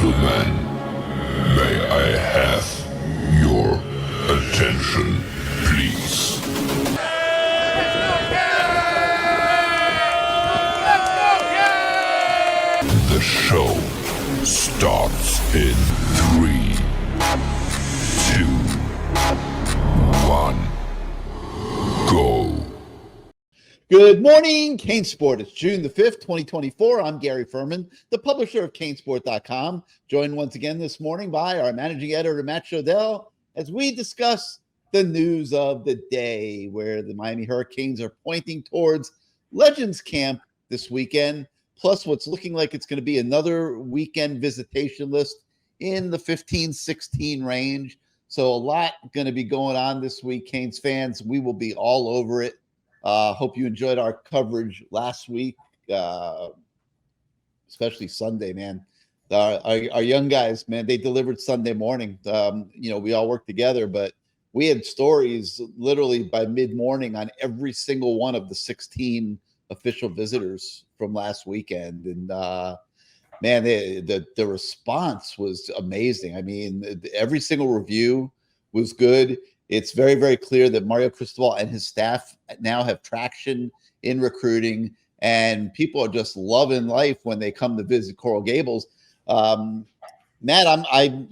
gentlemen, may I have your attention, please? The show starts in 3, 2, 1, go. Good morning, CaneSport. It's June the 5th, 2024. I'm Gary Ferman, the publisher of CaneSport.com, joined once again this morning by our managing editor, Matt Shodell, as we discuss the news of the day, where the Miami Hurricanes are pointing towards Legends Camp this weekend, plus what's looking like it's going to be another weekend visitation list in the 15-16 range. So a lot going to be going on this week, Canes fans. We will be all over it. Hope you enjoyed our coverage last week, especially Sunday, man. Our young guys, man, they delivered Sunday morning. We all worked together, but we had stories literally by mid-morning on every single one of the 16 official visitors from last weekend. And, man, the response was amazing. I mean, every single review was good. It's very, very clear that Mario Cristobal and his staff now have traction in recruiting, and people are just loving life when they come to visit Coral Gables. Matt, I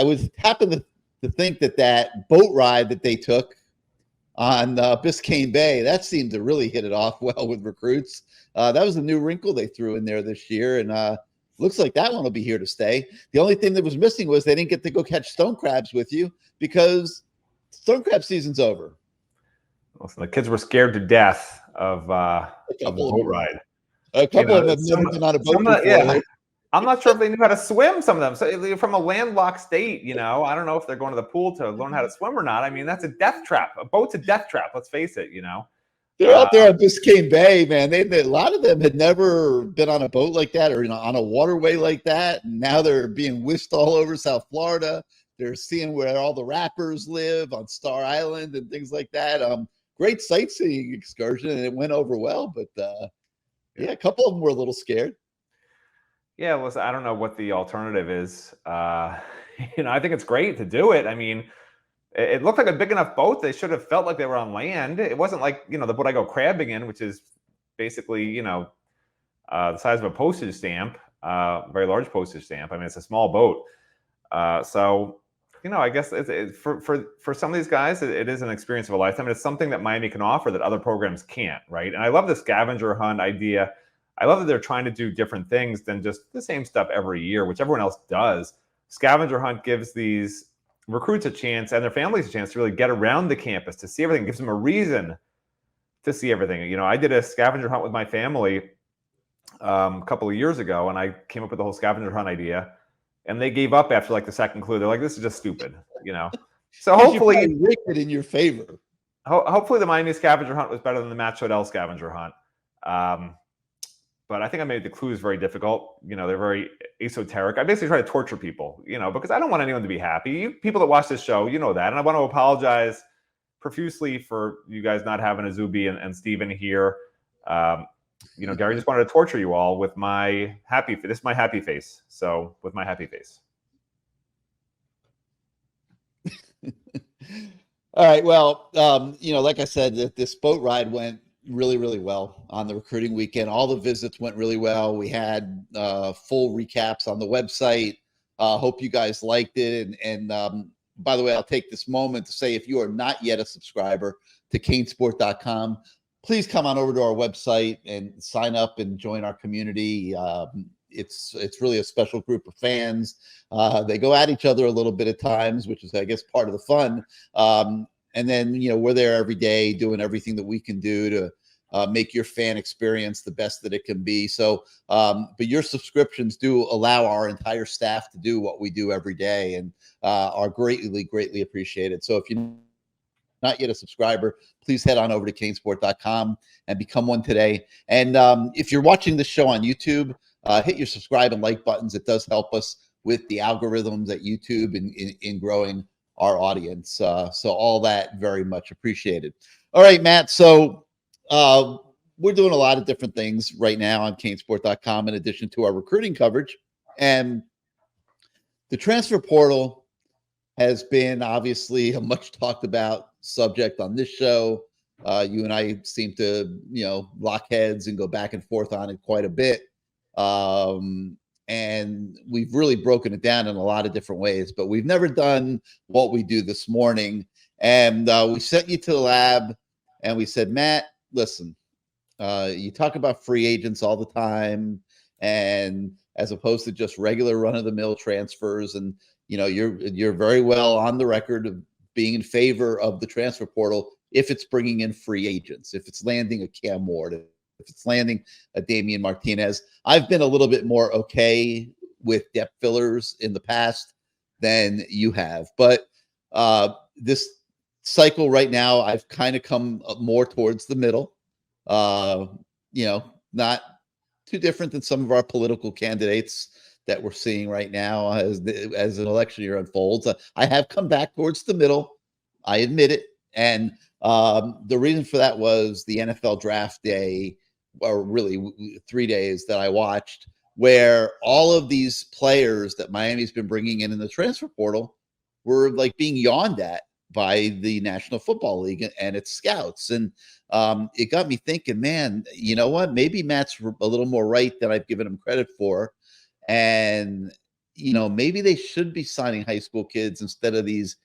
was happen to think that boat ride that they took on Biscayne Bay, that seemed to really hit it off well with recruits. That was a new wrinkle they threw in there this year, and looks like that one will be here to stay. The only thing that was missing was they didn't get to go catch stone crabs with you, because stone crab season's over. Listen, the kids were scared to death of the boat ride. A couple of them have never been on a boat before. Yeah. I'm not sure if they knew how to swim, some of them. So from a landlocked state, I don't know if they're going to the pool to learn how to swim or not. I mean, that's a death trap. A boat's a death trap, let's face it, They're out there on Biscayne Bay, man. A lot of them had never been on a boat like that, or on a waterway like that. And now they're being whisked all over South Florida. They're seeing where all the rappers live on Star Island and things like that. Great sightseeing excursion, and it went over well. But a couple of them were a little scared. Yeah, listen, I don't know what the alternative is. I think it's great to do it. I mean, it looked like a big enough boat. They should have felt like they were on land. It wasn't like, the boat I go crabbing in, which is basically, the size of a postage stamp, very large postage stamp. I mean, it's a small boat. I guess for some of these guys, it is an experience of a lifetime. It's something that Miami can offer that other programs can't, right? And I love the scavenger hunt idea. I love that they're trying to do different things than just the same stuff every year, which everyone else does. Scavenger hunt gives these recruits a chance and their families a chance to really get around the campus, to see everything. It gives them a reason to see everything. I did a scavenger hunt with my family a couple of years ago, and I came up with the whole scavenger hunt idea, and they gave up after like the second clue. They're like, this is just stupid, So hopefully you rigged it in your favor. Hopefully the Miami scavenger hunt was better than the Matt Shodell scavenger hunt. But I think I made the clues very difficult. They're very esoteric. I basically try to torture people, because I don't want anyone to be happy. People that watch this show, that. And I want to apologize profusely for you guys not having a Zuby and Steven here. Gary just wanted to torture you all with my happy face. This is my happy face. So with my happy face. All right. Well, like I said, this boat ride went really, really well on the recruiting weekend. All the visits went really well. We had full recaps on the website. Hope you guys liked it. And by the way, I'll take this moment to say, if you are not yet a subscriber to CaneSport.com, please come on over to our website and sign up and join our community. It's really a special group of fans. They go at each other a little bit at times, which is, I guess, part of the fun. And then, we're there every day doing everything that we can do to make your fan experience the best that it can be. So, but your subscriptions do allow our entire staff to do what we do every day, and are greatly, greatly appreciated. So if you're not yet a subscriber, please head on over to CaneSport.com and become one today. And if you're watching this show on YouTube, hit your subscribe and like buttons. It does help us with the algorithms at YouTube in growing our audience. So all that very much appreciated. All right, Matt. So we're doing a lot of different things right now on CaneSport.com in addition to our recruiting coverage. And The transfer portal has been obviously a much talked about subject on this show. You and I seem to, lock heads and go back and forth on it quite a bit. And we've really broken it down in a lot of different ways, but we've never done what we do this morning. And we sent you to the lab and we said, Matt, listen, you talk about free agents all the time, and as opposed to just regular run-of-the-mill transfers. And you're very well on the record of being in favor of the transfer portal if it's bringing in free agents, if it's landing a Cam Ward, if it's landing a Damian Martinez. I've been a little bit more okay with depth fillers in the past than you have, but this cycle right now, I've kind of come more towards the middle. Not too different than some of our political candidates that we're seeing right now as an election year unfolds. I have come back towards the middle. I admit it. And the reason for that was the NFL draft day, or really 3 days that I watched, where all of these players that Miami's been bringing in the transfer portal were like being yawned at by the National Football League and its scouts. And it got me thinking, man, you know what? Maybe Matt's a little more right than I've given him credit for. And, maybe they should be signing high school kids instead of these,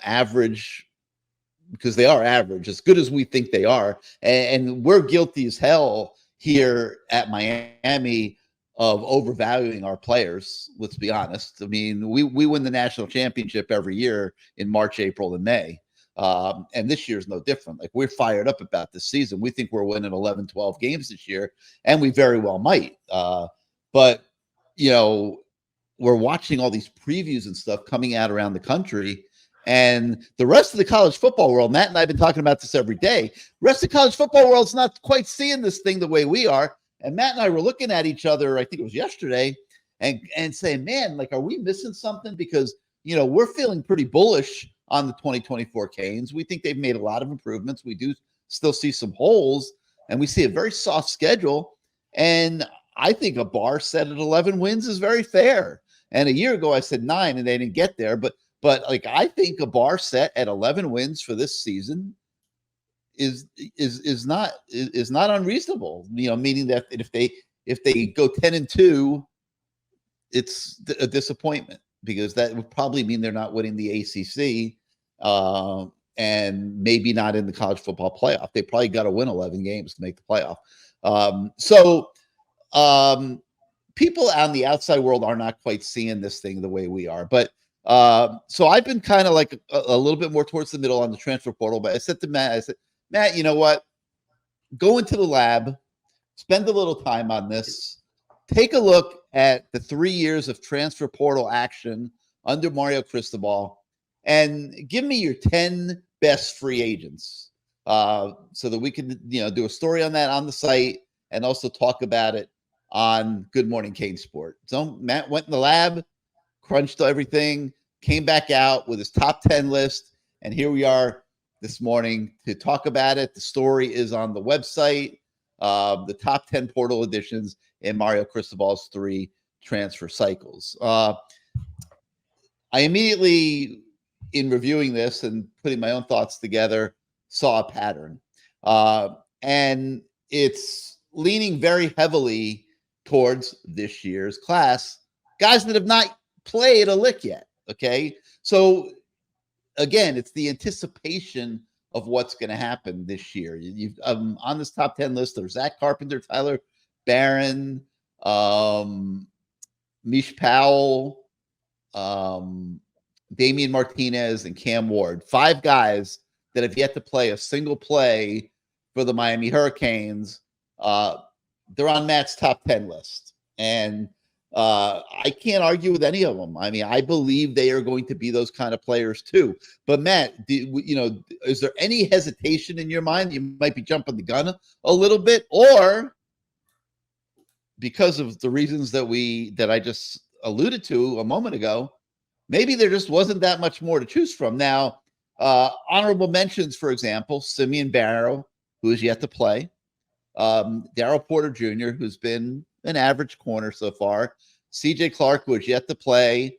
average, because they are average, as good as we think they are. And we're guilty as hell here at Miami of overvaluing our players. Let's be honest. I mean, we win the national championship every year in March, April, and May. And this year's no different. Like, we're fired up about this season. We think we're winning 11, 12 games this year, and we very well might. But, we're watching all these previews and stuff coming out around the country, and the rest of the college football world, Matt and I have been talking about this every day. The rest of the college football world's not quite seeing this thing the way we are. And Matt and I were looking at each other, I think it was yesterday, and saying, man, like, are we missing something? Because, we're feeling pretty bullish on the 2024 Canes. We think they've made a lot of improvements. We do still see some holes, and we see a very soft schedule. And I think a bar set at 11 wins is very fair. And a year ago I said 9 and they didn't get there, but like, I think a bar set at 11 wins for this season is not unreasonable. Meaning that if they go 10-2, it's a disappointment, because that would probably mean they're not winning the ACC and maybe not in the college football playoff. They probably got to win 11 games to make the playoff. People on the outside world are not quite seeing this thing the way we are. But so I've been kind of like a little bit more towards the middle on the transfer portal. But I said to Matt, Matt, you know what? Go into the lab, spend a little time on this, take a look at the 3 years of transfer portal action under Mario Cristobal, and give me your 10 best free agents so that we can, do a story on that on the site and also talk about it on Good Morning CaneSport. So Matt went in the lab, crunched everything, came back out with his top 10 list, and here we are this morning to talk about it. The story is on the website, the top 10 portal additions in Mario Cristobal's 3 transfer cycles. I immediately, in reviewing this and putting my own thoughts together, saw a pattern. And it's leaning very heavily towards this year's class, guys that have not played a lick yet. Okay. So again, it's the anticipation of what's going to happen this year. You've on this top 10 list, there's Zach Carpenter, Tyler Barron, Mish Powell, Damian Martinez, and Cam Ward. 5 guys that have yet to play a single play for the Miami Hurricanes. They're on Matt's top 10 list. And I can't argue with any of them. I mean, I believe they are going to be those kind of players too. But Matt, is there any hesitation in your mind? You might be jumping the gun a little bit, or because of the reasons that I just alluded to a moment ago, maybe there just wasn't that much more to choose from. Now, honorable mentions, for example, Simeon Barrow, who is yet to play. Darryl Porter Jr., who's been an average corner so far. CJ Clark, who is yet to play.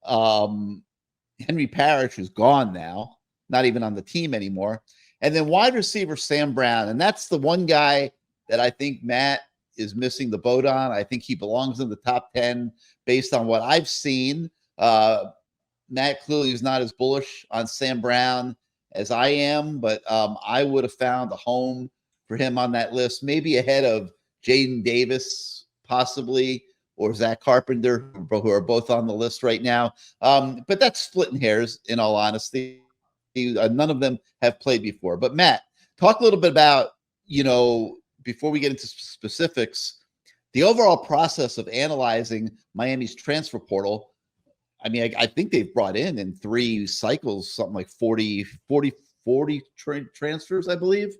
Henry Parrish is gone now, not even on the team anymore. And then wide receiver Sam Brown. And that's the one guy that I think Matt is missing the boat on. I think he belongs in the top 10 based on what I've seen. Matt clearly is not as bullish on Sam Brown as I am, but I would have found a home for him on that list, maybe ahead of Jaden Davis, possibly, or Zach Carpenter, who are both on the list right now. But that's splitting hairs, in all honesty. None of them have played before. But Matt, talk a little bit about, before we get into specifics, the overall process of analyzing Miami's transfer portal. I mean, I think they've brought in 3 cycles, something like 40 transfers, I believe,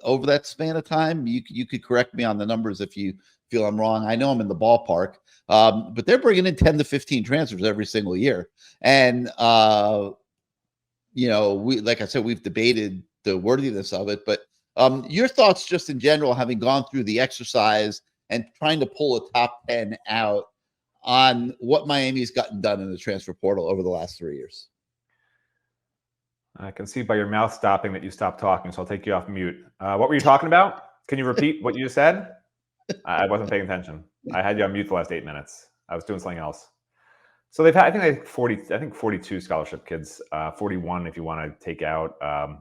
over that span of time. You could correct me on the numbers if you feel I'm wrong. I know I'm in the ballpark, but they're bringing in 10 to 15 transfers every single year. And, like I said, we've debated the worthiness of it, but your thoughts just in general, having gone through the exercise and trying to pull a top 10 out on what Miami's gotten done in the transfer portal over the last 3 years. I can see by your mouth stopping that you stopped talking, so I'll take you off mute. What were you talking about? Can you repeat what you said? I wasn't paying attention. I had you on mute the last 8 minutes. I was doing something else. So they've had, I think 42 scholarship kids, 41 if you want to take out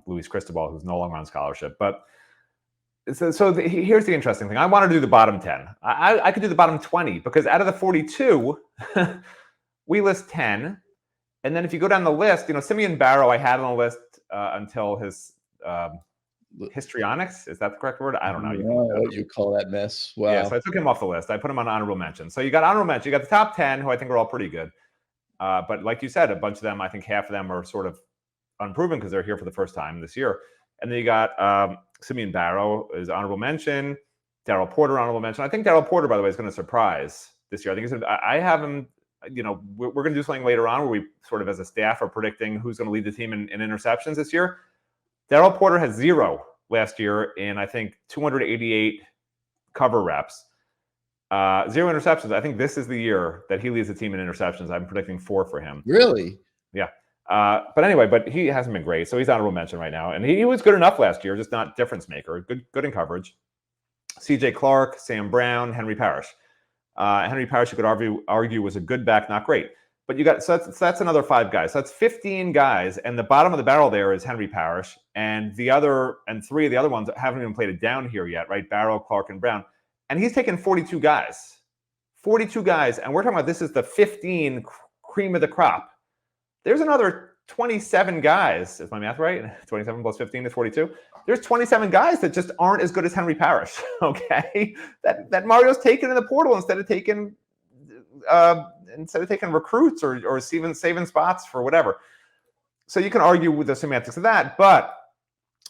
Luis Cristobal, who's no longer on scholarship. But here's the interesting thing. I want to do the bottom 10. I could do the bottom 20 because out of the 42, we list 10. And then if you go down the list, Simeon Barrow, I had on the list until his histrionics. Is that the correct word? I don't know. What you call that mess? Wow. Yeah, so I took him off the list. I put him on honorable mention. So you got honorable mention. You got the top 10, who I think are all pretty good. But like you said, a bunch of them, I think half of them are sort of unproven because they're here for the first time this year. And then you got Simeon Barrow is honorable mention. Darryl Porter, honorable mention. I think Darryl Porter, by the way, is going to surprise this year. I think I have him. We're going to do something later on where we sort of, as a staff, are predicting who's going to lead the team in interceptions this year. Darryl Porter has 0 last year in, I think, 288 cover reps. 0 interceptions. I think this is the year that he leads the team in interceptions. I'm predicting 4 for him. Really? Yeah. But anyway, but he hasn't been great. So he's honorable mention right now. And he was good enough last year, just not difference maker. Good in coverage. CJ Clark, Sam Brown, Henry Parrish. Henry Parrish, you could argue was a good back, not great. But you got, so that's another 5 guys. So that's 15 guys. And the bottom of the barrel there is Henry Parrish. And 3 of the other ones haven't even played it down here yet, right? Barrow, Clark, and Brown. And he's taken 42 guys. 42 guys. And we're talking about this is the 15 cream of the crop. There's another 27 guys. Is my math right? 27 plus 15 is 42. There's 27 guys that just aren't as good as Henry Parrish, okay? That Mario's taken in the portal instead of taking recruits or even saving spots for whatever. So you can argue with the semantics of that, but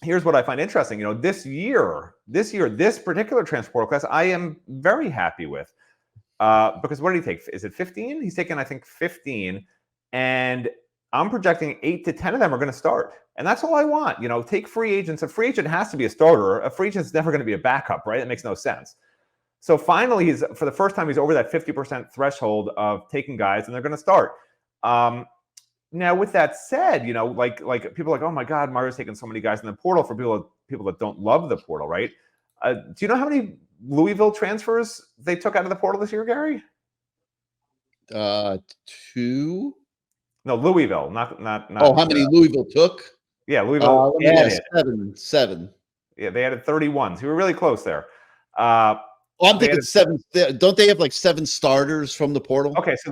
here's what I find interesting. This year, this particular transfer portal class, I am very happy with because what did he take? Is it 15? He's taken, I think, 15, and I'm projecting 8 to 10 of them are going to start. And that's all I want. Take free agents. A free agent has to be a starter. A free agent is never going to be a backup, right? That makes no sense. So finally, for the first time, he's over that 50% threshold of taking guys, and they're going to start. Now, with that said, like people are like, oh my God, Mario's taking so many guys in the portal for people that don't love the portal, right? Do you know how many Louisville transfers they took out of the portal this year, Gary? 2. No, Louisville, not. Oh, how many Louisville took? Yeah, Louisville. Seven. Yeah, they added 31. So we were really close there. I'm thinking 7. Don't they have like 7 starters from the portal? Okay, so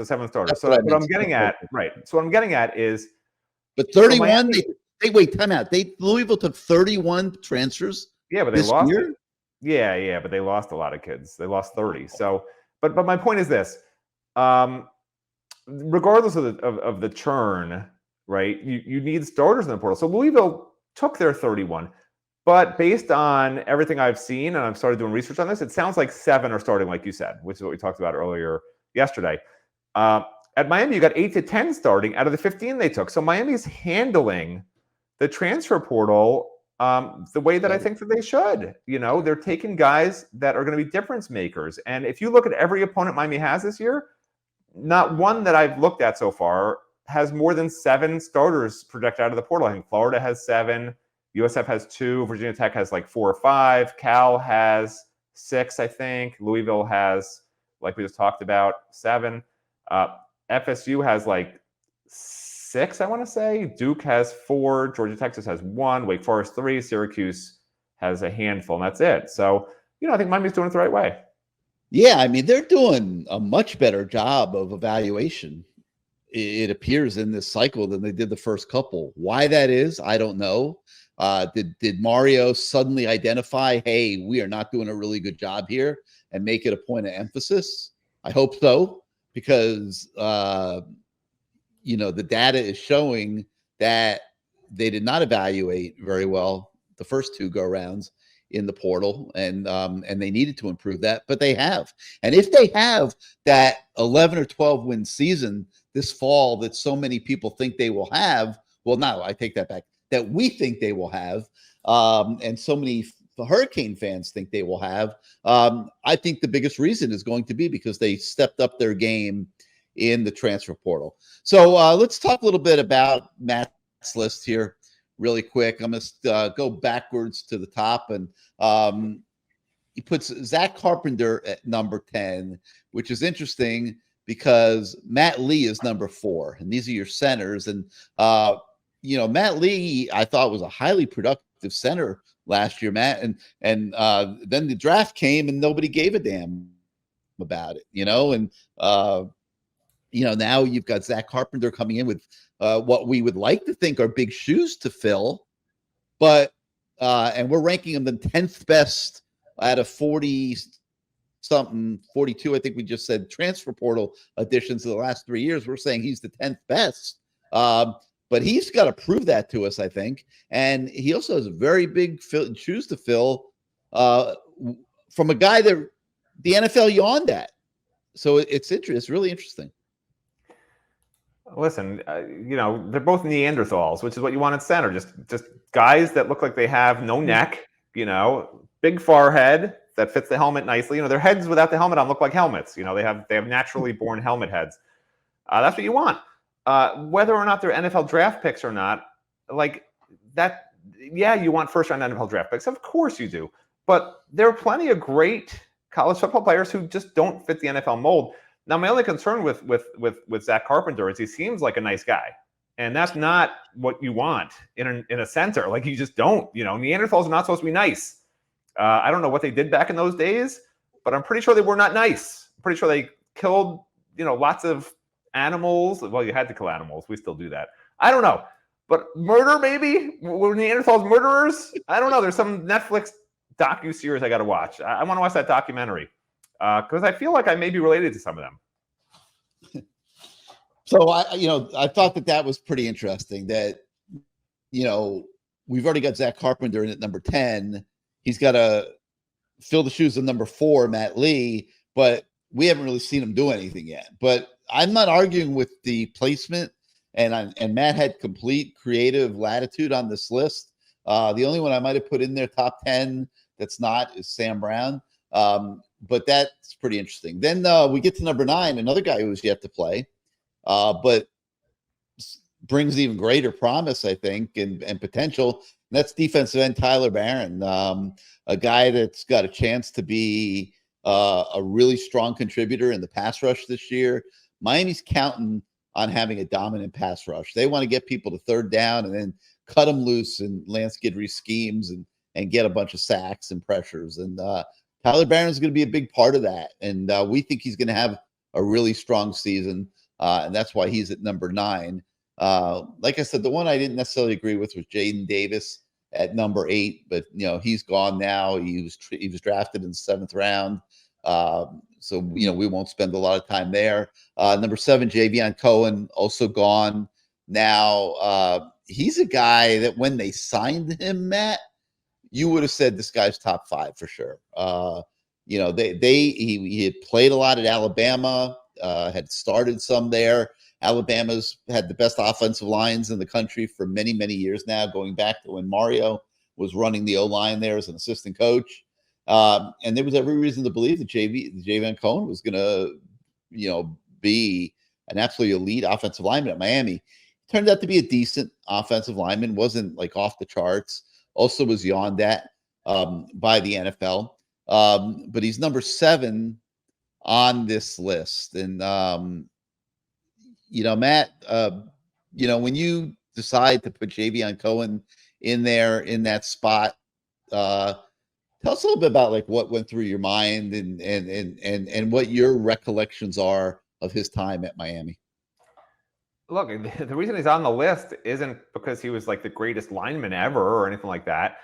7 starters. So what I'm getting at, right? So what I'm getting at is, but 31. They wait. Time out. Louisville took 31 transfers. Yeah, but they lost. Year? Yeah, but they lost a lot of kids. They lost 30. So, but my point is this. Regardless of the churn, right? You need starters in the portal. So Louisville took their 31, but based on everything I've seen, and I've started doing research on this, it sounds like 7 are starting, like you said, which is what we talked about earlier yesterday. At Miami, you got 8 to 10 starting out of the 15 they took. So Miami's handling the transfer portal the way that I think that they should. They're taking guys that are going to be difference makers. And if you look at every opponent Miami has this year, not one that I've looked at so far has more than 7 starters projected out of the portal. I think Florida has 7, USF has 2, Virginia Tech has like 4 or 5, Cal has 6, I think, Louisville has, like we just talked about, 7. FSU has like 6, I want to say. Duke has 4, Georgia Texas has 1, Wake Forest 3, Syracuse has a handful, and that's it. So, I think Miami's doing it the right way. Yeah, I mean, they're doing a much better job of evaluation, it appears, in this cycle than they did the first couple. Why that is, I don't know. Did Mario suddenly identify, hey, we are not doing a really good job here, and make it a point of emphasis? I hope so, because the data is showing that they did not evaluate very well the first 2 go rounds in the portal, and they needed to improve that, but they have. And if they have that 11 or 12 win season this fall that so many people think they will have, well, no, I take that back, that we think they will have, and so many Hurricane fans think they will have, I think the biggest reason is going to be because they stepped up their game in the transfer portal. So let's talk a little bit about Matt's list here really quick. I'm going to go backwards to the top, and he puts Zach Carpenter at number 10, which is interesting because Matt Lee is number 4, and these are your centers. And Matt Lee, I thought, was a highly productive center last year, Matt, and then the draft came and nobody gave a damn about it, and now you've got Zach Carpenter coming in with what we would like to think are big shoes to fill, but and we're ranking him the 10th best out of 40-something, 42, I think we just said, transfer portal additions in the last 3 years. We're saying he's the 10th best, but he's got to prove that to us, I think. And he also has very big shoes to fill from a guy that the NFL yawned at. So it's interesting. It's really interesting. Listen, they're both Neanderthals, which is what you want at center. Just guys that look like they have no neck, big forehead that fits the helmet nicely. Their heads without the helmet on look like helmets. They have naturally born helmet heads. That's what you want. Whether or not they're NFL draft picks or not, like that, yeah, you want first-round NFL draft picks. Of course you do. But there are plenty of great college football players who just don't fit the NFL mold. Now, my only concern with Zach Carpenter is he seems like a nice guy, and that's not what you want in a center. Like, you just don't. Neanderthals are not supposed to be nice. I don't know what they did back in those days, but I'm pretty sure they were not nice. I'm pretty sure they killed lots of animals. Well, you had to kill animals. We still do that. I don't know, but murder, maybe? Were Neanderthals murderers? I don't know. There's some Netflix docu-series I got to watch. I want to watch that documentary. Because I feel like I may be related to some of them. So I thought that was pretty interesting. That we've already got Zach Carpenter in at number 10. He's got to fill the shoes of number 4, Matt Lee, but we haven't really seen him do anything yet. But I'm not arguing with the placement, and Matt had complete creative latitude on this list. The only one I might have put in there top 10 that's not is Sam Brown. But that's pretty interesting. Then we get to number 9, another guy who's yet to play, but brings even greater promise, I think, and potential. And that's defensive end Tyler Barron, a guy that's got a chance to be a really strong contributor in the pass rush this year. Miami's counting on having a dominant pass rush. They want to get people to third down and then cut them loose in Lance Guidry's schemes and get a bunch of sacks and pressures. And Tyler Barron is going to be a big part of that. And we think he's going to have a really strong season. And that's why he's at number 9. Like I said, the one I didn't necessarily agree with was Jaden Davis at number 8, but he's gone now. He was drafted in the 7th round. So we won't spend a lot of time there. Number 7, Javon Cohen, also gone now. He's a guy that when they signed him, Matt, you would have said this guy's top 5 for sure. He had played a lot at Alabama, had started some there. Alabama's had the best offensive lines in the country for many, many years now, going back to when Mario was running the O-line there as an assistant coach. And there was every reason to believe that Javon Cohen was going to, be an absolutely elite offensive lineman at Miami. Turned out to be a decent offensive lineman, wasn't like off the charts. Also was yawned at by the NFL. But he's number 7 on this list. And, Matt, when you decide to put Javon Cohen in there in that spot, tell us a little bit about like what went through your mind and what your recollections are of his time at Miami. Look, the reason he's on the list isn't because he was like the greatest lineman ever or anything like that.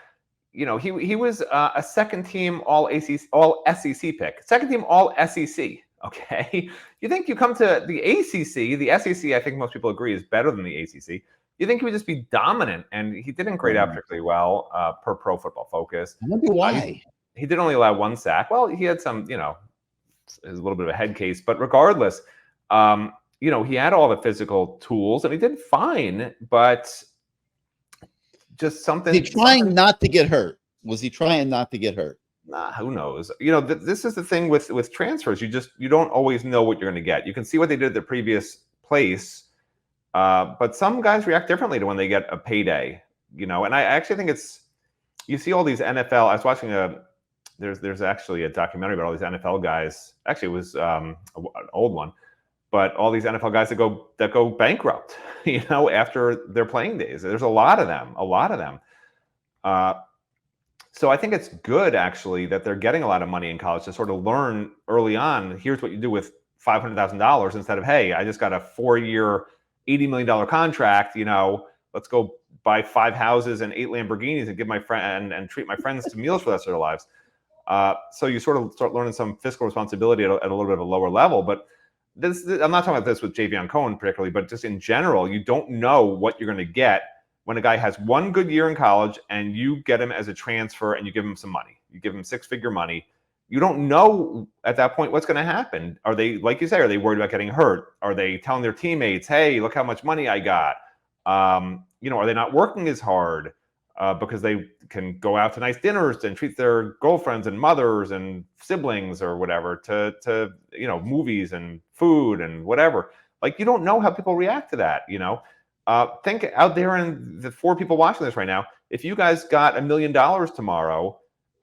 He was a second team all SEC pick, second team all SEC. Okay, you think you come to the ACC, the SEC? I think most people agree is better than the ACC. You think he would just be dominant, and he didn't grade out particularly well per Pro Football Focus. I wonder why. He did only allow 1 sack. Well, he had some, is a little bit of a head case, but regardless, he had all the physical tools, and he did fine, but just something. Was he trying not to get hurt? Was he trying not to get hurt? Nah, who knows? This is the thing with transfers. You don't always know what you're going to get. You can see what they did at the previous place, but some guys react differently to when they get a payday. And I actually think you see all these NFL. I was watching there's actually a documentary about all these NFL guys. Actually, it was an old one, but all these NFL guys that go bankrupt, after their playing days. There's a lot of them. So I think it's good, actually, that they're getting a lot of money in college to sort of learn early on, here's what you do with $500,000 instead of, hey, I just got a 4-year, $80 million contract, let's go buy 5 houses and 8 Lamborghinis and give my friend and treat my friends to meals for the rest of their lives. So you sort of start learning some fiscal responsibility at a little bit of a lower level. But I'm not talking about this with Javon Cohen particularly, but just in general, you don't know what you're going to get when a guy has 1 good year in college and you get him as a transfer and you give him some money. You give him 6-figure money. You don't know at that point what's going to happen. Are they, like you say, are they worried about getting hurt? Are they telling their teammates, hey, look how much money I got? Are they not working as hard because they can go out to nice dinners and treat their girlfriends and mothers and siblings or whatever to movies and food and whatever? Like, you don't know how people react to that, Think out there in the 4 people watching this right now, if you guys got $1 million tomorrow,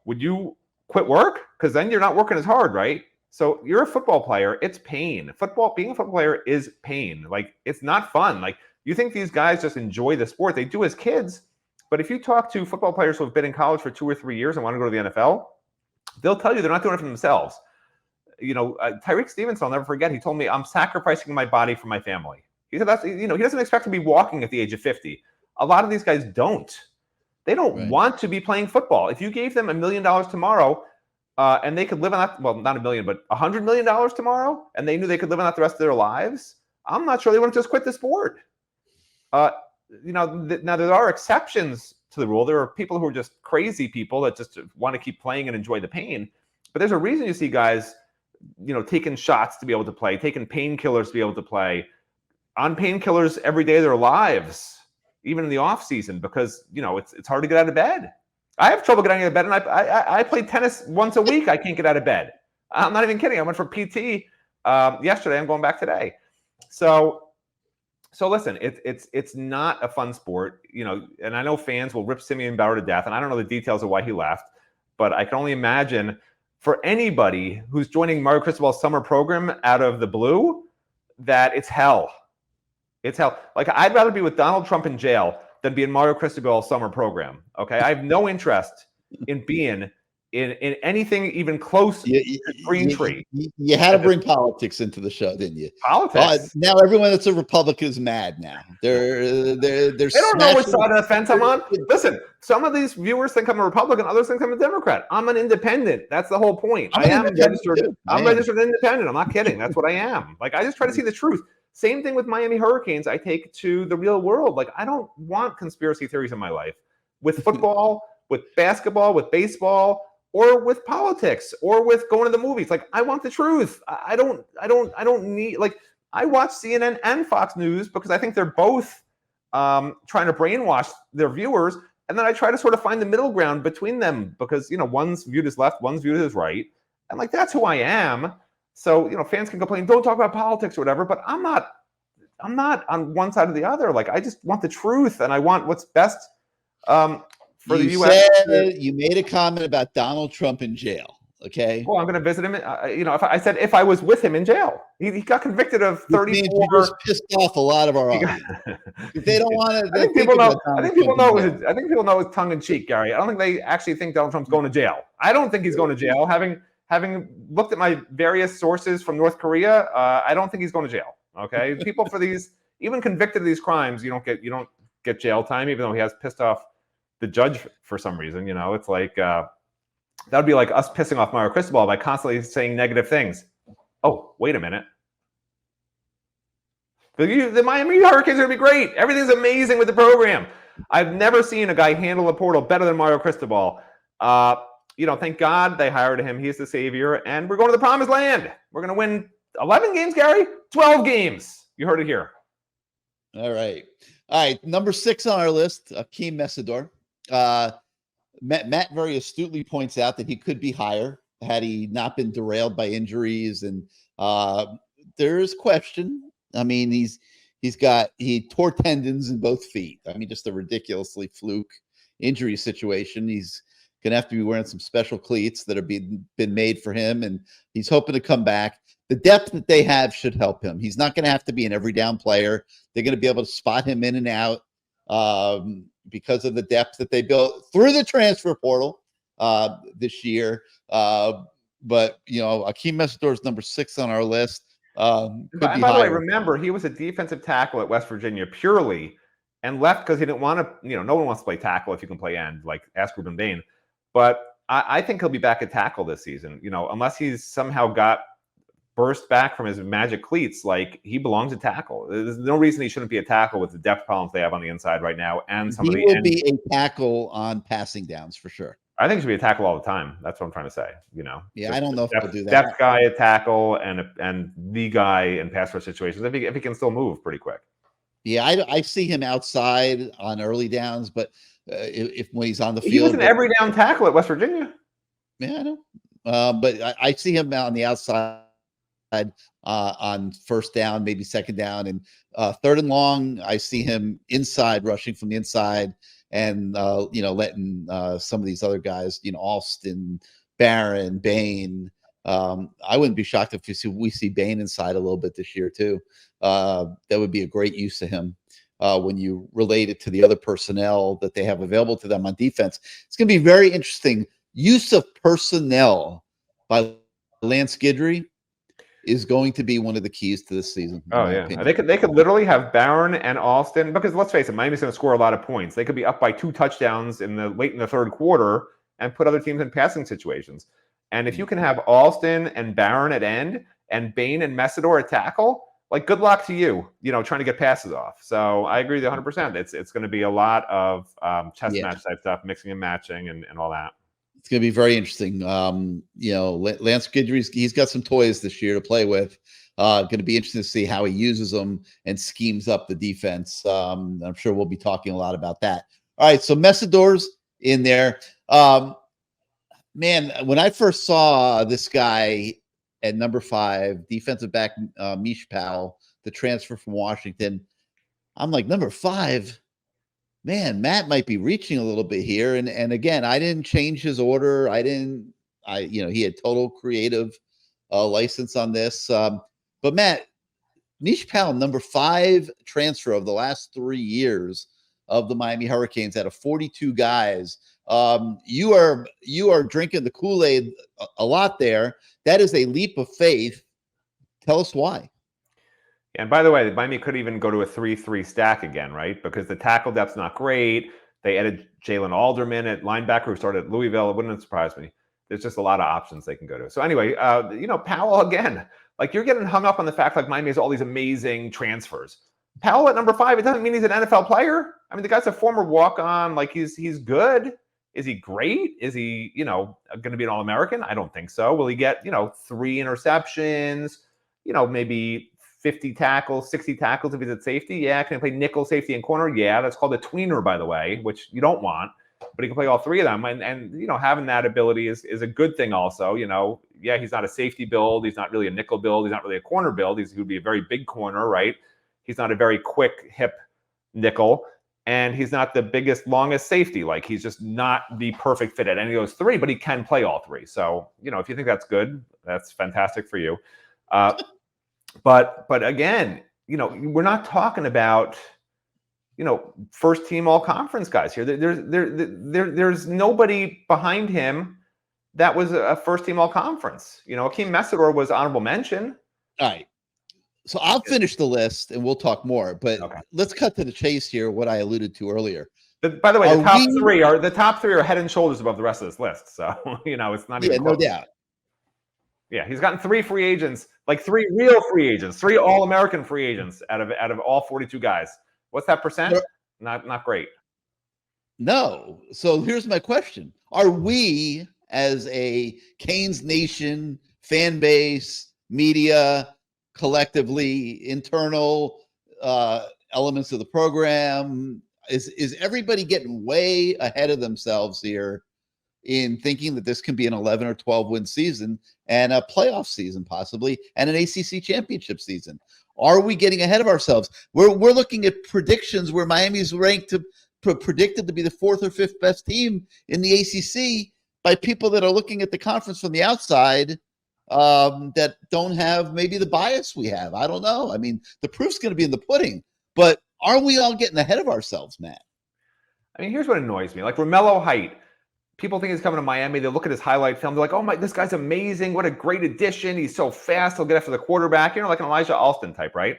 would you quit work? Because then you're not working as hard, right? So you're a football player. It's pain. Being a football player is pain. Like, it's not fun. Like, you think these guys just enjoy the sport. They do as kids. But if you talk to football players who have been in college for 2 or 3 years and want to go to the NFL, they'll tell you they're not doing it for themselves. Tyreek Stevenson, I'll never forget, he told me, I'm sacrificing my body for my family. He said he doesn't expect to be walking at the age of 50. A lot of these guys don't. They don't want to be playing football. If you gave them $1 million tomorrow and they could live on that, well, not $1 million, but $100 million tomorrow, and they knew they could live on that the rest of their lives, I'm not sure they want to just quit the sport. Now there are exceptions to the rule. There are people who are just crazy people that just want to keep playing and enjoy the pain. But there's a reason you see guys, taking shots to be able to play, taking painkillers to be able to play, on painkillers every day of their lives, even in the off season, because it's hard to get out of bed. I have trouble getting out of bed, and I play tennis once a week. I can't get out of bed. I'm not even kidding. I went for PT yesterday. I'm going back today. So listen, it's not a fun sport, and I know fans will rip Simeon Bauer to death, and I don't know the details of why he left, but I can only imagine for anybody who's joining Mario Cristobal's summer program out of the blue, that it's hell. It's hell. Like, I'd rather be with Donald Trump in jail than be in Mario Cristobal's summer program. Okay, I have no interest in being in anything even close to Green Tree. You had to bring politics into the show, didn't you? Politics. Now everyone that's a Republican is mad. Now they're they don't know which side of the fence I'm on. Listen, some of these viewers think I'm a Republican, others think I'm a Democrat. I'm an independent. That's the whole point. I'm registered independent. I'm not kidding. That's what I am. Like, I just try to see the truth. Same thing with Miami Hurricanes. I take to the real world. Like, I don't want conspiracy theories in my life with football, with basketball, with baseball, or with politics, or with going to the movies. Like, I want the truth. I don't need, like, I watch CNN and Fox News because I think they're both trying to brainwash their viewers. And then I try to sort of find the middle ground between them because, one's viewed as left, one's viewed as right. And like, that's who I am. So, fans can complain, don't talk about politics or whatever, but I'm not on one side or the other. Like, I just want the truth, and I want what's best for the U.S. You made a comment about Donald Trump in jail. Okay. Well, I'm going to visit him. If I was with him in jail, he got convicted of 34. You just pissed off a lot of our audience. If they don't want to. I think people know. I think people know it was tongue in cheek, Gary. I don't think they actually think Donald Trump's going to jail. I don't think he's going to jail. Having looked at my various sources from North Korea, I don't think he's going to jail. Okay, people for these, even convicted of these crimes, you don't get jail time, even though he has pissed off the judge for some reason. It's like. That would be like us pissing off Mario Cristobal by constantly saying negative things. Oh, wait a minute. The Miami Hurricanes are going to be great. Everything's amazing with the program. I've never seen a guy handle a portal better than Mario Cristobal. Thank God they hired him. He's the savior. And we're going to the promised land. We're going to win 11 games, Gary? 12 games. You heard it here. All right. Number 6 on our list, Akeem Messidor. Matt very astutely points out that he could be higher had he not been derailed by injuries, and there is question. I mean, he tore tendons in both feet. I mean, just a ridiculously fluke injury situation. He's gonna have to be wearing some special cleats that are been made for him, and he's hoping to come back. The depth that they have should help him. He's not going to have to be an every down player. They're going to be able to spot him in and out. Because of the depth that they built through the transfer portal this year. But, Akeem Messidor is number 6 on our list. By the way, remember, he was a defensive tackle at West Virginia purely and left because he didn't want to, no one wants to play tackle if you can play end, like ask Ruben Bain. But I think he'll be back at tackle this season, unless he's somehow got burst back from his magic cleats. Like, he belongs at tackle. There's no reason he shouldn't be a tackle with the depth problems they have on the inside right now. And he will be a tackle on passing downs for sure. I think he should be a tackle all the time. That's what I'm trying to say. Yeah, I don't know if he'll do that. Depth guy at tackle and the guy in pass rush situations. If he can still move pretty quick. Yeah, I see him outside on early downs, but when he's on the field, he was an every down tackle at West Virginia. Yeah, I know. But I see him out on the outside. On first down, maybe second down, and third and long, I see him inside, rushing from the inside, and letting some of these other guys, Alston, Barron, Bain. I wouldn't be shocked if we see Bain inside a little bit this year too. That would be a great use of him when you relate it to the other personnel that they have available to them on defense. It's going to be very interesting. Use of personnel by Lance Guidry is going to be one of the keys to this season. Oh yeah, they could literally have Barron and Alston, because let's face it, Miami's going to score a lot of points. They could be up by 2 touchdowns late in the third quarter and put other teams in passing situations. And if you can have Alston and Barron at end and Bain and Messidor at tackle, like, good luck to you, trying to get passes off. So I agree with you 100%. It's going to be a lot of chess match type stuff, mixing and matching and all that. It's going to be very interesting. Lance Guidry, he's got some toys this year to play with. Going to be interesting to see how he uses them and schemes up the defense. I'm sure we'll be talking a lot about that. All right, so Messidor's in there. Man, when I first saw this guy at number 5, defensive back Mish Powell, the transfer from Washington, I'm like, number 5? Man, Matt might be reaching a little bit here. And again, I didn't change his order. He had total creative license on this. But Matt, Mish Powell, number 5 transfer of the last 3 years of the Miami Hurricanes out of 42 guys. You are drinking the Kool-Aid a lot there. That is a leap of faith. Tell us why. And by the way, Miami could even go to a 3-3 stack again, right? Because the tackle depth's not great. They added Jalen Alderman at linebacker, who started at Louisville. It wouldn't surprise me. There's just a lot of options they can go to. So anyway, Powell again. Like, you're getting hung up on the fact like Miami has all these amazing transfers. Powell at number 5, it doesn't mean he's an NFL player. I mean, the guy's a former walk-on. Like, he's good. Is he great? Is he, going to be an All-American? I don't think so. Will he get, 3 interceptions, maybe 50 tackles, 60 tackles if he's at safety? Yeah. Can he play nickel, safety, and corner? Yeah. That's called a tweener, by the way, which you don't want. but he can play all three of them. And having that ability is a good thing also. Yeah, he's not a safety build. He's not really a nickel build. He's not really a corner build. He would be a very big corner, right? He's not a very quick hip nickel. And he's not the biggest, longest safety. Like, he's just not the perfect fit at any of those three, but he can play all three. So, if you think that's good, that's fantastic for you. But again, we're not talking about, first team all conference guys here. There's nobody behind him that was a first team all conference. Akeem Messidor was honorable mention. All right. So I'll finish the list and we'll talk more, but let's cut to the chase here. What I alluded to earlier. By the way, the top three are head and shoulders above the rest of this list. So, it's not even close. No doubt. Yeah, he's gotten 3 free agents, like 3 real free agents, 3 All-American free agents out of all 42 guys. What's that percent? Not great. No. So here's my question. Are we, as a Canes Nation fan base, media, collectively, internal elements of the program, is everybody getting way ahead of themselves here in thinking that this can be an 11 or 12 win season and a playoff season possibly and an ACC championship season? Are we getting ahead of ourselves? We're looking at predictions where Miami's ranked predicted to be the 4th or 5th best team in the ACC by people that are looking at the conference from the outside that don't have maybe the bias we have. I don't know. I mean, the proof's going to be in the pudding, but are we all getting ahead of ourselves, Matt? I mean, here's what annoys me. Like Romello Height, people think he's coming to Miami. They look at his highlight film. They're like, oh, this guy's amazing. What a great addition. He's so fast. He'll get after the quarterback. Like an Elijah Alston type, right?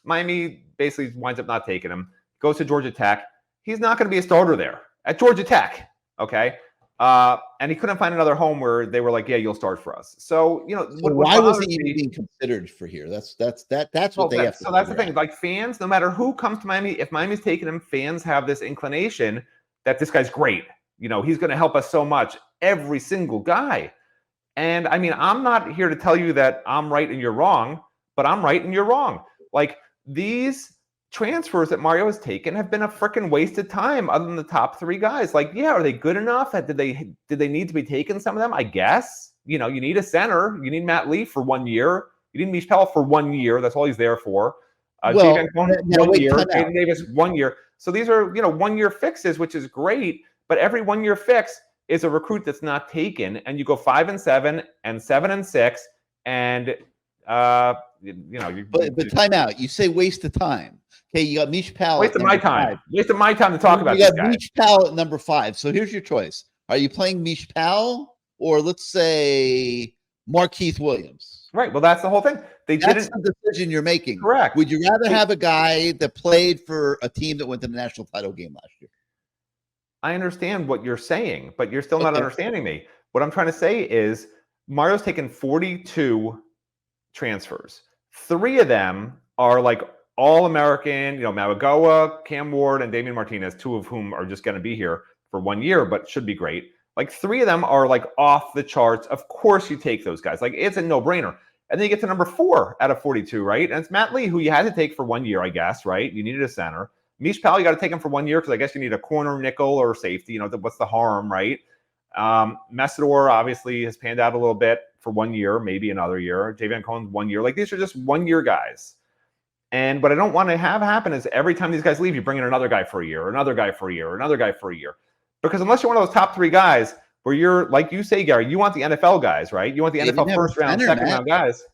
Miami basically winds up not taking him. Goes to Georgia Tech. He's not going to be a starter there at Georgia Tech, okay? And he couldn't find another home where they were like, yeah, you'll start for us. So, why was he even being considered for here? That's what they have to. So that's the thing. Like, fans, no matter who comes to Miami, if Miami's taking him, fans have this inclination that this guy's great. He's going to help us so much. Every single guy. And I mean, I'm not here to tell you that I'm right and you're wrong, but I'm right and you're wrong. Like, these transfers that Mario has taken have been a freaking waste of time other than the top 3 guys. Like, yeah, are they good enough? Did they need to be taken, some of them? I guess. You need a center. You need Matt Lee for 1 year. You need Mish Powell for 1 year. That's all he's there for. Javon Cohen, 1 year. Caden Davis, 1 year. So these are, 1 year fixes, which is great. But every 1 year fix is a recruit that's not taken. And you go 5-7 and 7-6 and But time out. You say waste of time. Okay, you got Mish Powell. Waste of my time. 5. Waste of my time to talk about this guy. You got Mish Powell at number 5. So here's your choice. Are you playing Mish Powell or let's say Markeith Williams? Right. Well, that's the whole thing. That's the decision you're making. Correct. Would you rather have a guy that played for a team that went to the national title game last year? I understand what you're saying, but you're still not understanding me. What I'm trying to say is Mario's taken 42 transfers. 3 of them are like All-American, Mawagoa, Cam Ward, and Damian Martinez, 2 of whom are just going to be here for 1 year, but should be great. Like 3 of them are like off the charts. Of course you take those guys. Like, it's a no-brainer. And then you get to number 4 out of 42, right? And it's Matt Lee, who you had to take for 1 year, I guess, right? You needed a center. Mish Powell, you got to take him for 1 year because I guess you need a corner, nickel, or safety. What's the harm, right? Messidor obviously has panned out a little bit for 1 year, maybe another year. Javon Cohen, 1 year. Like, these are just 1 year guys. And what I don't want to have happen is every time these guys leave, you bring in another guy for a year, or another guy for a year, or another guy for a year. Because unless you're one of those top 3 guys where you're, like you say, Gary, you want the NFL guys, right? You want the NFL first round, second round guys.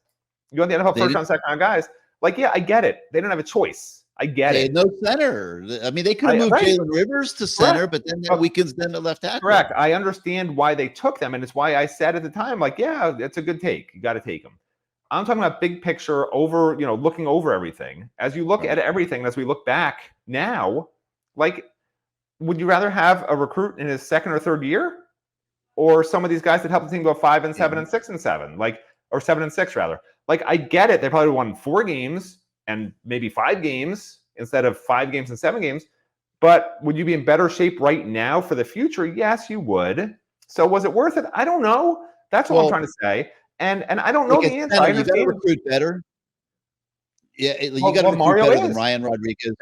You want the NFL first round, second round guys. Like, yeah, I get it. They don't have a choice. I get it. No center. I mean, they could have moved Jalen Rivers to center, but then that weakens them to left tackle. Correct. I understand why they took them, and it's why I said at the time, like, yeah, it's a good take. You got to take them. I'm talking about big picture over, looking over everything. As you look at everything, as we look back now, like, would you rather have a recruit in his 2nd or 3rd year, or some of these guys that help the team go 5-7 and 6-7, like, or 7-6 rather? Like, I get it. They probably won 4 games and maybe 5 games instead of 5 games and 7 games. But would you be in better shape right now for the future? Yes, you would. So was it worth it? I don't know. That's what I'm trying to say. And I don't know the answer. You got to recruit better. Yeah, you got to recruit better than Ryan Rodriguez.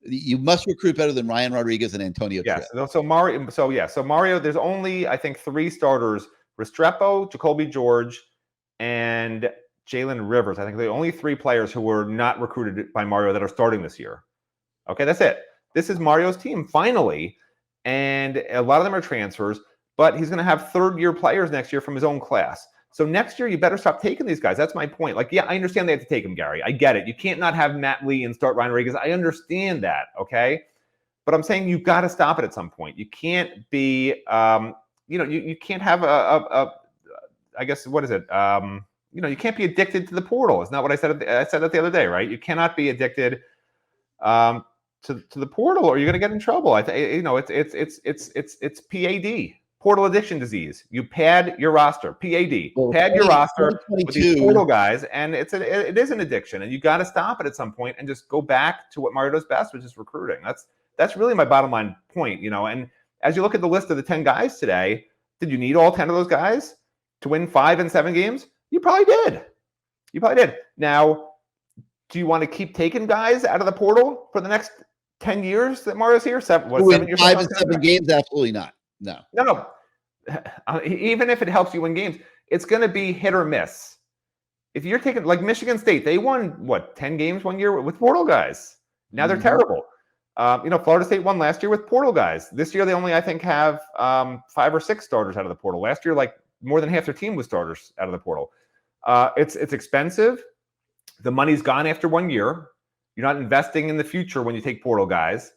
You must recruit better than Ryan Rodriguez and Antonio Tripp. Yes. So Mario, there's only, I think, 3 starters: Restrepo, Jacoby George, and Jalen Rivers. I think the only 3 players who were not recruited by Mario that are starting this year. Okay, that's it. This is Mario's team, finally. And a lot of them are transfers, but he's going to have third-year players next year from his own class. So next year, you better stop taking these guys. That's my point. Like, yeah, I understand they have to take him, Gary. I get it. You can't not have Matt Lee and start Ryan Rodriguez. I understand that, okay? But I'm saying you've got to stop it at some point. You can't be, you can't have I guess, what is it? You can't be addicted to the portal. It's not what I said. I said that the other day, right? You cannot be addicted to the portal, or you're going to get in trouble. It's PAD, portal addiction disease. You pad your roster, PAD, pad your roster with these portal guys, and it is an addiction, and you got to stop it at some point and just go back to what Mario does best, which is recruiting. That's really my bottom line point, And as you look at the list of the 10 guys today, did you need all 10 of those guys to win 5 and 7 games? You probably did. Now, do you want to keep taking guys out of the portal for the next 10 years that Mario's here? 7 years? 5 and 7 games? Absolutely not. No. Even if it helps you win games, it's going to be hit or miss. If you're taking, like Michigan State, they won 10 games one year with portal guys. Now they're terrible. Florida State won last year with portal guys. This year they only, I think, have 5 or 6 starters out of the portal. Last year, like, more than half their team was starters out of the portal. It's expensive. The money's gone after 1 year. You're not investing in the future when you take portal guys.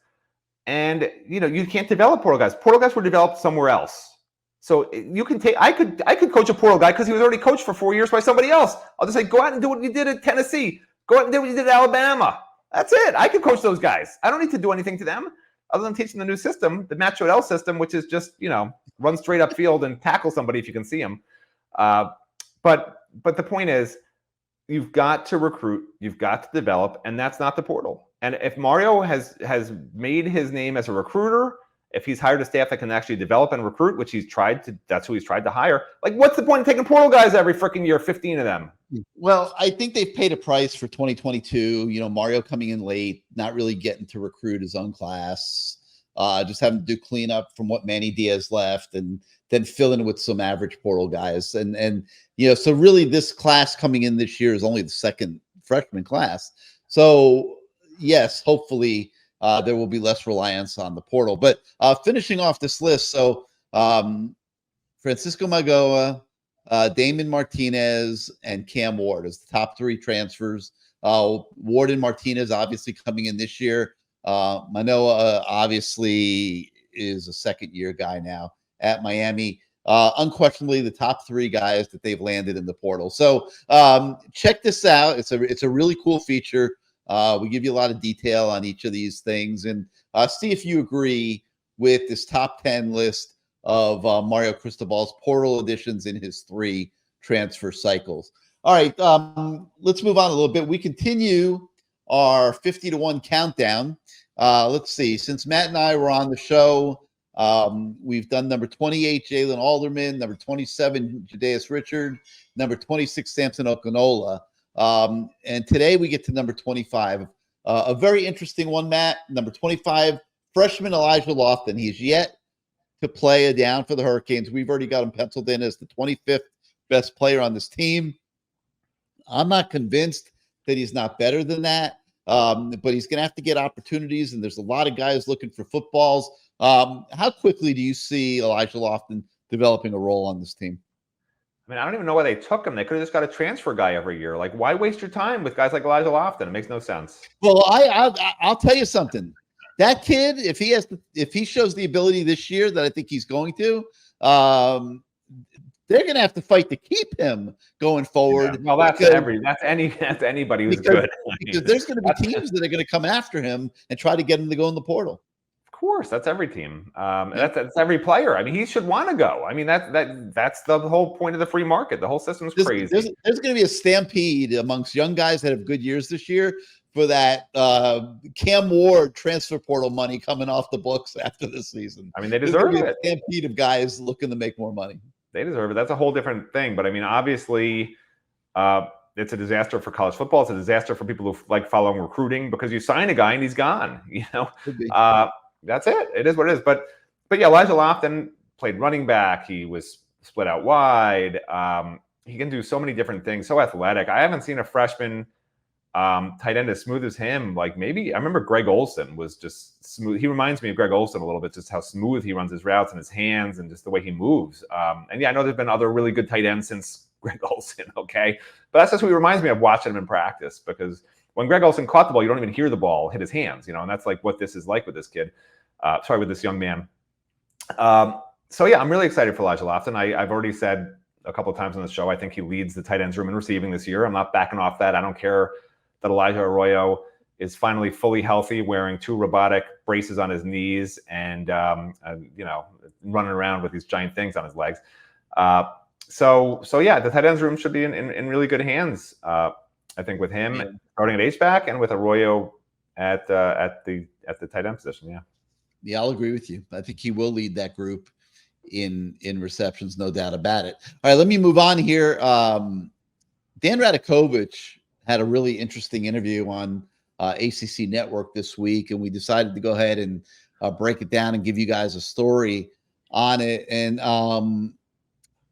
And, you can't develop portal guys. Portal guys were developed somewhere else. So you can take, I could coach a portal guy because he was already coached for 4 years by somebody else. I'll just say, go out and do what you did at Tennessee. Go out and do what you did at Alabama. That's it. I could coach those guys. I don't need to do anything to them other than teaching the new system, the Matt Shodell system, which is just, run straight up field and tackle somebody if you can see him. But the point is, you've got to recruit, you've got to develop, and that's not the portal. And if Mario has made his name as a recruiter, if he's hired a staff that can actually develop and recruit, which that's who he's tried to hire. Like, what's the point of taking portal guys every freaking year, 15 of them? Well, I think they've paid a price for 2022. Mario coming in late, not really getting to recruit his own class, just having to do cleanup from what Manny Diaz left, and then fill in with some average portal guys. And so really this class coming in this year is only the second freshman class. So yes, hopefully there will be less reliance on the portal. But finishing off this list, so Francisco Magoa, Damon Martinez, and Cam Ward as the top 3 transfers. Ward and Martinez obviously coming in this year. Manoa obviously is a second-year guy now at Miami. Unquestionably the top 3 guys that they've landed in the portal. So check this out. It's a really cool feature. We give you a lot of detail on each of these things, and see if you agree with this top 10 list of Mario Cristobal's portal additions in his 3 transfer cycles. All right, let's move on a little bit. We continue our 50-1 countdown. Let's see. Since Matt and I were on the show, we've done number 28, Jalen Alderman, number 27, Jadaeus Richard, number 26, Samson Okinola. And today we get to number 25. A very interesting one, Matt. Number 25, freshman Elijah Lofton. He's yet to play a down for the Hurricanes. We've already got him penciled in as the 25th best player on this team. I'm not convinced that he's not better than that, but he's going to have to get opportunities, and there's a lot of guys looking for footballs. How quickly do you see Elijah Lofton developing a role on this team? I mean, I don't even know why they took him. They could have just got a transfer guy every year. Like, why waste your time with guys like Elijah Lofton? It makes no sense. Well, I'll tell you something. That kid, if he shows the ability this year that I think he's going to, they're going to have to fight to keep him going forward. Yeah. Well, that's anybody who's good. Because there's going to be teams that are going to come after him and try to get him to go in the portal. Of course, that's every team. That's every player. I mean, he should want to go. I mean, that's the whole point of the free market. The whole system's crazy. There's going to be a stampede amongst young guys that have good years this year for that Cam Ward transfer portal money coming off the books after this season. I mean, they deserve it. A stampede of guys looking to make more money. They deserve it. That's a whole different thing. But I mean, obviously, It's a disaster for college football. It's a disaster for people who like following recruiting, because you sign a guy and he's gone. That's it. It is what it is. But yeah, Elijah Lofton played running back. He was split out wide. He can do so many different things. So athletic. I haven't seen a freshman tight end as smooth as him. Like, maybe I remember Greg Olsen was just smooth. He reminds me of Greg Olsen a little bit, just how smooth he runs his routes and his hands and just the way he moves. And yeah, I know there's been other really good tight ends since Greg Olsen, okay? But that's just what he reminds me of watching him in practice, because when Greg Olsen caught the ball, you don't even hear the ball hit his hands, and that's like what this is like with this kid. With this young man. So yeah, I'm really excited for Elijah Lofton. I've already said a couple of times on the show, I think he leads the tight ends room in receiving this year. I'm not backing off that. I don't care that Elijah Arroyo is finally fully healthy, wearing 2 robotic braces on his knees and running around with these giant things on his legs. So yeah, the tight ends room should be in really good hands. I think with him starting at H-back and with Arroyo at the tight end position. Yeah, I'll agree with you. I think he will lead that group in receptions, no doubt about it. All right, let me move on here. Dan Radakovich had a really interesting interview on ACC Network this week, and we decided to go ahead and break it down and give you guys a story on it. And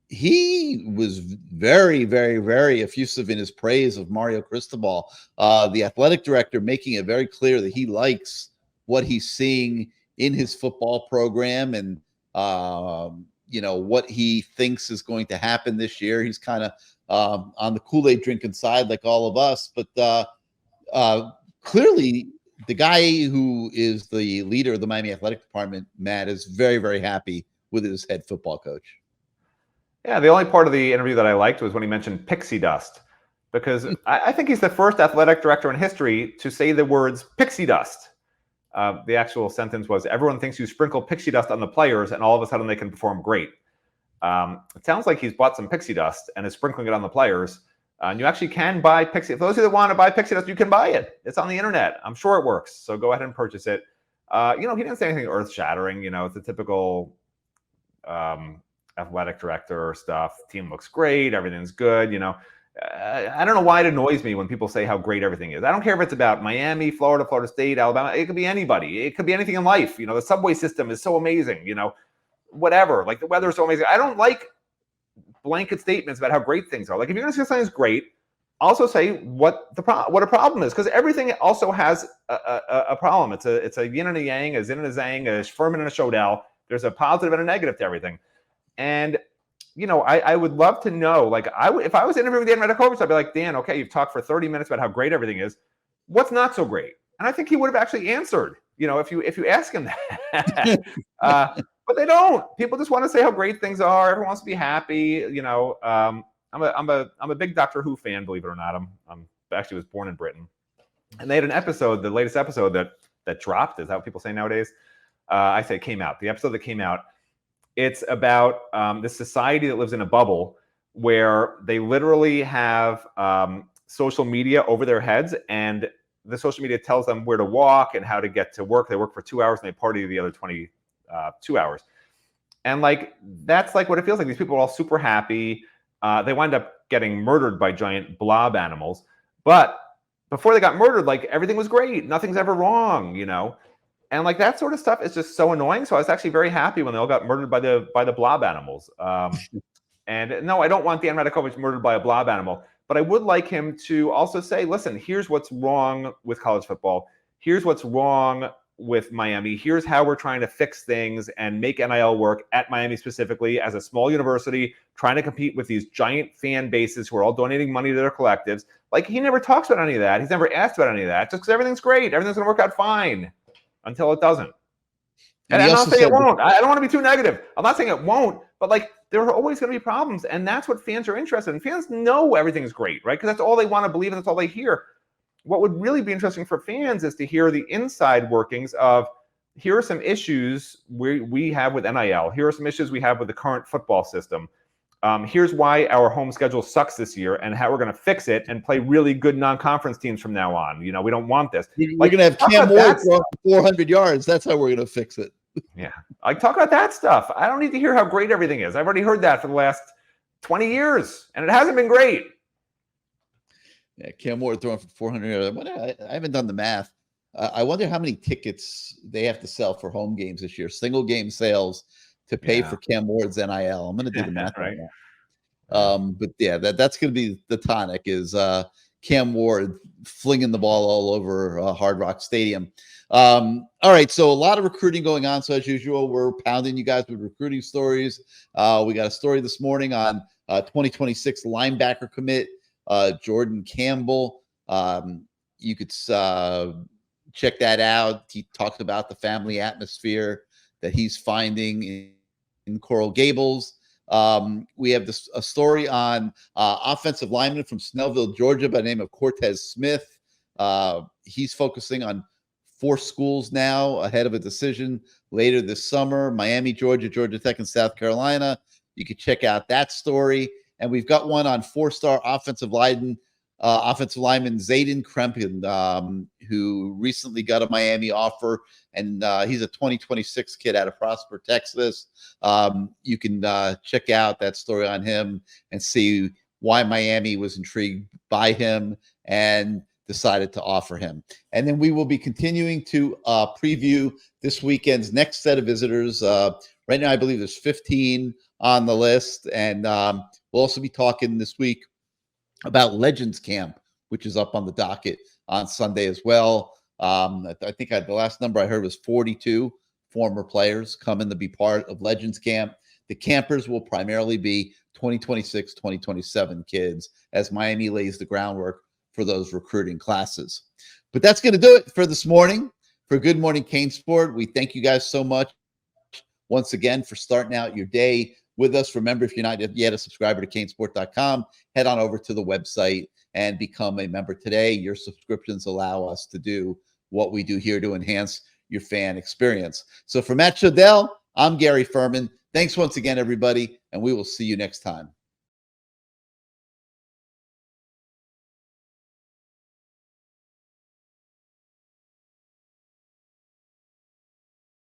he was very, very, very effusive in his praise of Mario Cristobal, the athletic director, making it very clear that he likes what he's seeing in his football program and, what he thinks is going to happen this year. He's kind of on the Kool-Aid drinking side like all of us, but clearly the guy who is the leader of the Miami Athletic Department, Matt, is very, very happy with his head football coach. Yeah, the only part of the interview that I liked was when he mentioned pixie dust, because I think he's the first athletic director in history to say the words pixie dust. The actual sentence was, everyone thinks you sprinkle pixie dust on the players and all of a sudden they can perform great. It sounds like he's bought some pixie dust and is sprinkling it on the players. And you actually can buy pixie. For those of you that want to buy pixie dust, you can buy it. It's on the internet. I'm sure it works. So go ahead and purchase it. He didn't say anything earth-shattering. It's a typical athletic director stuff. Team looks great. Everything's good. I don't know why it annoys me when people say how great everything is. I don't care if it's about Miami, Florida, Florida State, Alabama. It could be anybody. It could be anything in life. The subway system is so amazing. Whatever. Like, the weather is so amazing. I don't like blanket statements about how great things are. Like, if you're going to say something's great, also say what a problem is, because everything also has a problem. It's a yin and a yang, a zin and a zang, a Ferman and a Shodell. There's a positive and a negative to everything. And I would love to know, like, if I was interviewing Dan Radakovich, I'd be like, Dan, okay, you've talked for 30 minutes about how great everything is. What's not so great? And I think he would have actually answered, if you ask him that. But they don't. People just want to say how great things are. Everyone wants to be happy. I'm a big Doctor Who fan, believe it or not. I'm actually was born in Britain, and they had an episode, the latest episode that dropped. Is that what people say nowadays? I say came out. The episode that came out. It's about this society that lives in a bubble where they literally have social media over their heads, and the social media tells them where to walk and how to get to work. They work for 2 hours and they party the other 22 hours. And like, that's like what it feels like. These people are all super happy. They wind up getting murdered by giant blob animals. But before they got murdered, like, everything was great. Nothing's ever wrong, And like, that sort of stuff is just so annoying. So I was actually very happy when they all got murdered by the blob animals. And no, I don't want Dan Radakovich murdered by a blob animal, but I would like him to also say, listen, here's what's wrong with college football. Here's what's wrong with Miami. Here's how we're trying to fix things and make NIL work at Miami specifically as a small university trying to compete with these giant fan bases who are all donating money to their collectives. Like, he never talks about any of that. He's never asked about any of that, just because everything's great. Everything's going to work out fine until it doesn't. And I'm not saying it won't. I don't want to be too negative. I'm not saying it won't, but like, there are always going to be problems. And that's what fans are interested in. Fans know everything's great, right? Because that's all they want to believe and that's all they hear. What would really be interesting for fans is to hear the inside workings of, here are some issues we have with NIL. Here are some issues we have with the current football system. Here's why our home schedule sucks this year and how we're going to fix it and play really good non-conference teams from now on. We don't want this. We're going to have Cam Ward throw 400 yards. That's how we're going to fix it. Yeah. Like, talk about that stuff. I don't need to hear how great everything is. I've already heard that for the last 20 years, and it hasn't been great. Yeah, Cam Ward throwing for 400. I haven't done the math. I wonder how many tickets they have to sell for home games this year. Single game sales to pay for Cam Ward's NIL. I'm going to do the math right. on that. But yeah, that's going to be the tonic is Cam Ward flinging the ball all over Hard Rock Stadium. All right, so a lot of recruiting going on. So as usual, we're pounding you guys with recruiting stories. We got a story this morning on 2026 linebacker commit Jordan Campbell. You could check that out. He talked about the family atmosphere that he's finding in Coral Gables. We have a story on offensive lineman from Snellville, Georgia, by the name of Cortez Smith. He's focusing on 4 schools now ahead of a decision later this summer: Miami, Georgia, Georgia Tech, and South Carolina. You can check out that story. And we've got one on 4-star offensive lineman Zayden Krempin, who recently got a Miami offer, and he's a 2026 kid out of Prosper, Texas. You can check out that story on him and see why Miami was intrigued by him and decided to offer him. And then we will be continuing to preview this weekend's next set of visitors. Right now, I believe there's 15 on the list, and we'll also be talking this week about Legends Camp, which is up on the docket on Sunday as well. I think the last number I heard was 42 former players coming to be part of Legends Camp. The campers will primarily be 2026, 2027 kids as Miami lays the groundwork for those recruiting classes. But that's going to do it for this morning. For Good Morning CaneSport, we thank you guys so much once again for starting out your day with us. Remember, if you're not yet a subscriber to CaneSport.com, head on over to the website and become a member today. Your subscriptions allow us to do what we do here to enhance your fan experience. So for Matt Shodell, I'm Gary Ferman. Thanks once again, everybody, and we will see you next time.